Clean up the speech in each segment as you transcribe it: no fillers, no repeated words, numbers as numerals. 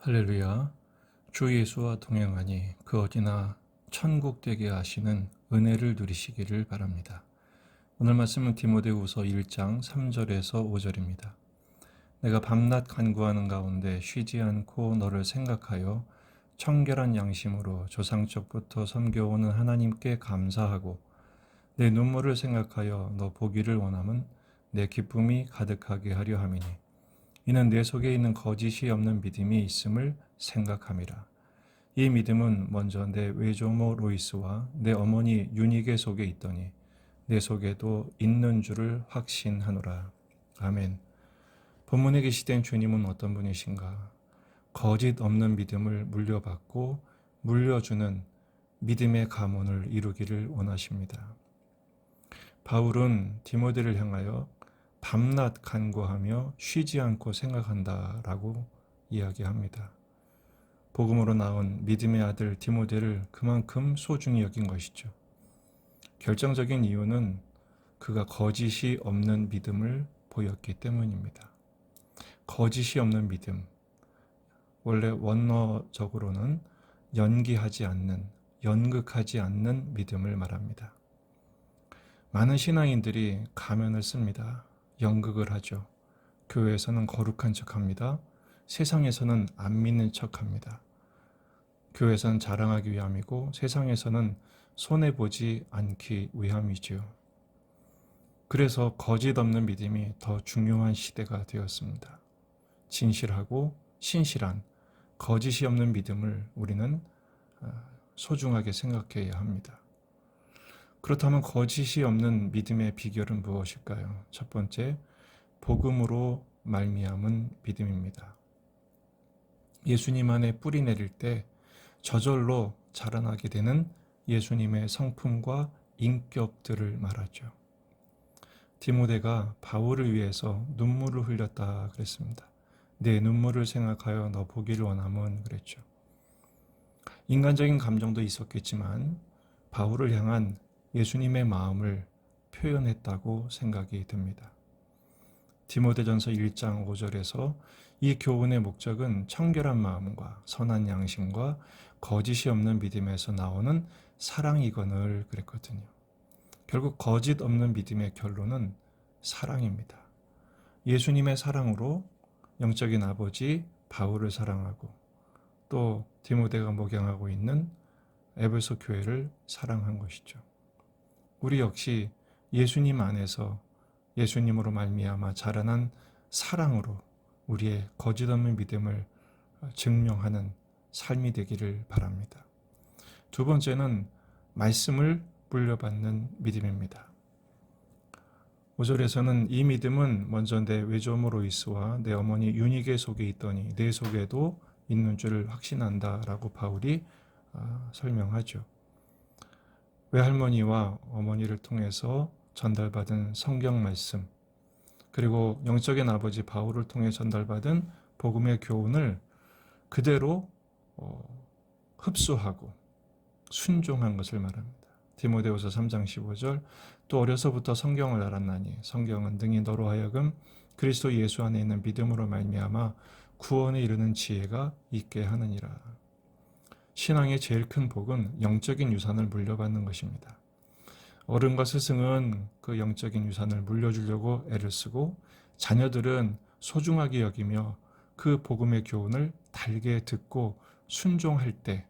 할렐루야. 주 예수와 동행하니 그 어디나 천국 되게 하시는 은혜를 누리시기를 바랍니다. 오늘 말씀은 디모데후서 1장 3절에서 5절입니다. 내가 밤낮 간구하는 가운데 쉬지 않고 너를 생각하여 청결한 양심으로 조상적부터 섬겨오는 하나님께 감사하고 내 눈물을 생각하여 너 보기를 원함은 내 기쁨이 가득하게 하려 함이니 이는 내 속에 있는 거짓이 없는 믿음이 있음을 생각함이라. 이 믿음은 먼저 내 외조모 로이스와 내 어머니 유니게 속에 있더니 내 속에도 있는 줄을 확신하노라. 아멘. 본문에 계시된 주님은 어떤 분이신가? 거짓 없는 믿음을 물려받고 물려주는 믿음의 가문을 이루기를 원하십니다. 바울은 디모데를 향하여 밤낮 간구하며 쉬지 않고 생각한다라고 이야기합니다. 복음으로 나온 믿음의 아들 디모데를 그만큼 소중히 여긴 것이죠. 결정적인 이유는 그가 거짓이 없는 믿음을 보였기 때문입니다. 거짓이 없는 믿음, 원래 원어적으로는 연기하지 않는, 연극하지 않는 믿음을 말합니다. 많은 신앙인들이 가면을 씁니다. 연극을 하죠. 교회에서는 거룩한 척합니다. 세상에서는 안 믿는 척합니다. 교회에서는 자랑하기 위함이고 세상에서는 손해보지 않기 위함이지요. 그래서 거짓 없는 믿음이 더 중요한 시대가 되었습니다. 진실하고 신실한 거짓이 없는 믿음을 우리는 소중하게 생각해야 합니다. 그렇다면 거짓이 없는 믿음의 비결은 무엇일까요? 첫 번째, 복음으로 말미암은 믿음입니다. 예수님 안에 뿌리 내릴 때 저절로 자라나게 되는 예수님의 성품과 인격들을 말하죠. 디모데가 바울을 위해서 눈물을 흘렸다 그랬습니다. 내 눈물을 생각하여 너 보기를 원함은 그랬죠. 인간적인 감정도 있었겠지만 바울을 향한 예수님의 마음을 표현했다고 생각이 듭니다. 디모데전서 1장 5절에서 이 교훈의 목적은 청결한 마음과 선한 양심과 거짓이 없는 믿음에서 나오는 사랑이거늘 그랬거든요. 결국 거짓 없는 믿음의 결론은 사랑입니다. 예수님의 사랑으로 영적인 아버지 바울을 사랑하고 또 디모데가 목양하고 있는 에베소 교회를 사랑한 것이죠. 우리 역시 예수님 안에서 예수님으로 말미암아 자라난 사랑으로 우리의 거짓 없는 믿음을 증명하는 삶이 되기를 바랍니다. 두 번째는 말씀을 물려받는 믿음입니다. 5절에서는 이 믿음은 먼저 내 외조모 로이스와 내 어머니 유니게 속에 있더니 내 속에도 있는 줄을 확신한다라고 바울이 설명하죠. 외할머니와 어머니를 통해서 전달받은 성경 말씀, 그리고 영적인 아버지 바울을 통해 전달받은 복음의 교훈을 그대로 흡수하고 순종한 것을 말합니다. 디모데후서 3장 15절, 또 어려서부터 성경을 알았나니 성경은 능히 너로 하여금 그리스도 예수 안에 있는 믿음으로 말미암아 구원에 이르는 지혜가 있게 하느니라. 신앙의 제일 큰 복은 영적인 유산을 물려받는 것입니다. 어른과 스승은 그 영적인 유산을 물려주려고 애를 쓰고 자녀들은 소중하게 여기며 그 복음의 교훈을 달게 듣고 순종할 때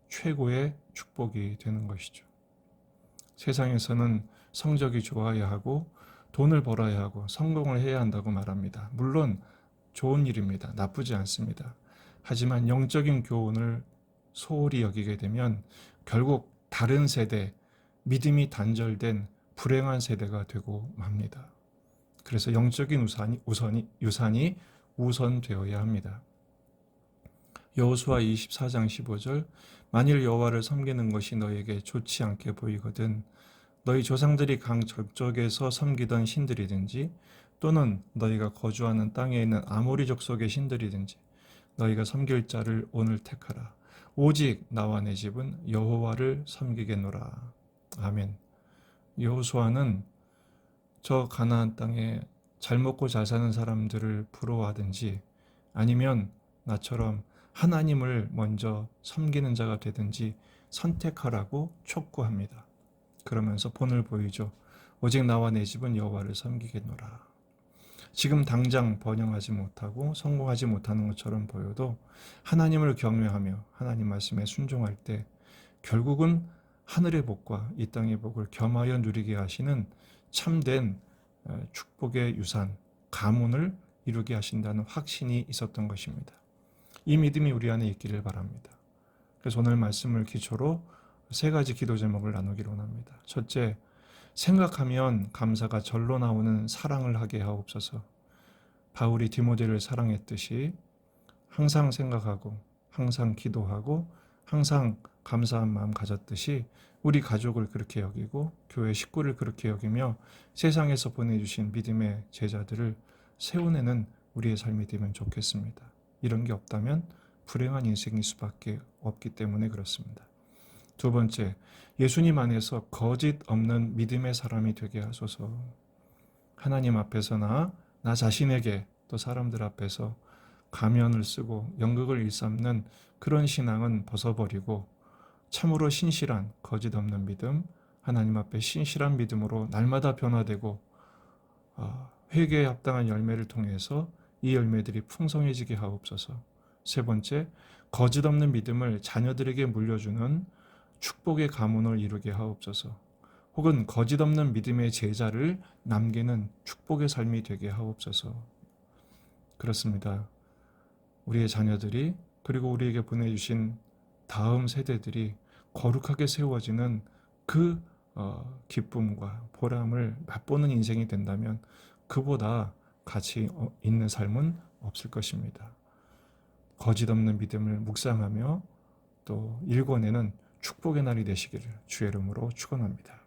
최고의 축복이 되는 것이죠. 세상에서는 성적이 좋아야 하고 돈을 벌어야 하고 성공을 해야 한다고 말합니다. 물론 좋은 일입니다. 나쁘지 않습니다. 하지만 영적인 교훈을 소홀히 여기게 되면 결국 다른 세대, 믿음이 단절된 불행한 세대가 되고 맙니다. 그래서 영적인 유산이 우선되어야 합니다. 여호수아 24장 15절, 만일 여호와를 섬기는 것이 너에게 좋지 않게 보이거든 너희 조상들이 강 저쪽에서 섬기던 신들이든지 또는 너희가 거주하는 땅에 있는 아모리족 속의 신들이든지 너희가 섬길 자를 오늘 택하라. 오직 나와 내 집은 여호와를 섬기겠노라. 아멘. 여호수아는 저 가나안 땅에 잘 먹고 잘 사는 사람들을 부러워하든지 아니면 나처럼 하나님을 먼저 섬기는 자가 되든지 선택하라고 촉구합니다. 그러면서 본을 보이죠. 오직 나와 내 집은 여호와를 섬기겠노라. 지금 당장 번영하지 못하고 성공하지 못하는 것처럼 보여도 하나님을 경외하며 하나님 말씀에 순종할 때 결국은 하늘의 복과 이 땅의 복을 겸하여 누리게 하시는 참된 축복의 유산, 가문을 이루게 하신다는 확신이 있었던 것입니다. 이 믿음이 우리 안에 있기를 바랍니다. 그래서 오늘 말씀을 기초로 세 가지 기도 제목을 나누기로 합니다. 첫째, 생각하면 감사가 절로 나오는 사랑을 하게 하옵소서. 바울이 디모데를 사랑했듯이 항상 생각하고 항상 기도하고 항상 감사한 마음 가졌듯이 우리 가족을 그렇게 여기고 교회 식구를 그렇게 여기며 세상에서 보내주신 믿음의 제자들을 세워내는 우리의 삶이 되면 좋겠습니다. 이런 게 없다면 불행한 인생일 수밖에 없기 때문에 그렇습니다. 두 번째, 예수님 안에서 거짓 없는 믿음의 사람이 되게 하소서. 하나님 앞에서나 나 자신에게 또 사람들 앞에서 가면을 쓰고 연극을 일삼는 그런 신앙은 벗어버리고 참으로 신실한 거짓 없는 믿음, 하나님 앞에 신실한 믿음으로 날마다 변화되고 회개에 합당한 열매를 통해서 이 열매들이 풍성해지게 하옵소서. 세 번째, 거짓 없는 믿음을 자녀들에게 물려주는 축복의 가문을 이루게 하옵소서. 혹은 거짓 없는 믿음의 제자를 남기는 축복의 삶이 되게 하옵소서. 그렇습니다. 우리의 자녀들이 그리고 우리에게 보내주신 다음 세대들이 거룩하게 세워지는 그 기쁨과 보람을 맛보는 인생이 된다면 그보다 가치 있는 삶은 없을 것입니다. 거짓 없는 믿음을 묵상하며 또 일궈내는 축복의 날이 되시기를 주의 이름으로 축원합니다.